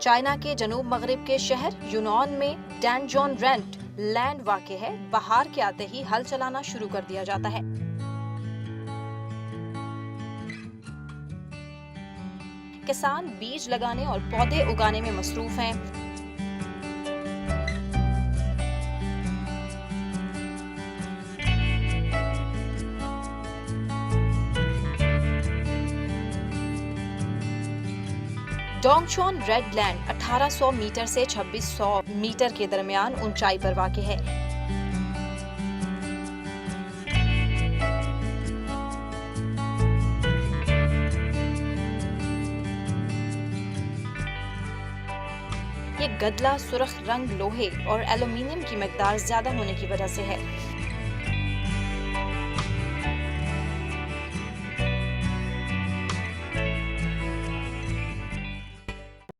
China के जनूब मगरिब के शहर यूनान में डैनजॉन रेंट लैंड वाक़ है। बाहर के आते ही हल चलाना शुरू कर दिया जाता है। किसान बीज लगाने और पौधे उगाने में मसरूफ हैं। डोंगचुआन रेड लैंड 1800 मीटर से 2600 मीटर के दरमियान ऊंचाई पर वाक़ है। ये गदला सुर्ख रंग लोहे और एल्यूमीनियम की मिकदार ज्यादा होने की वजह से है।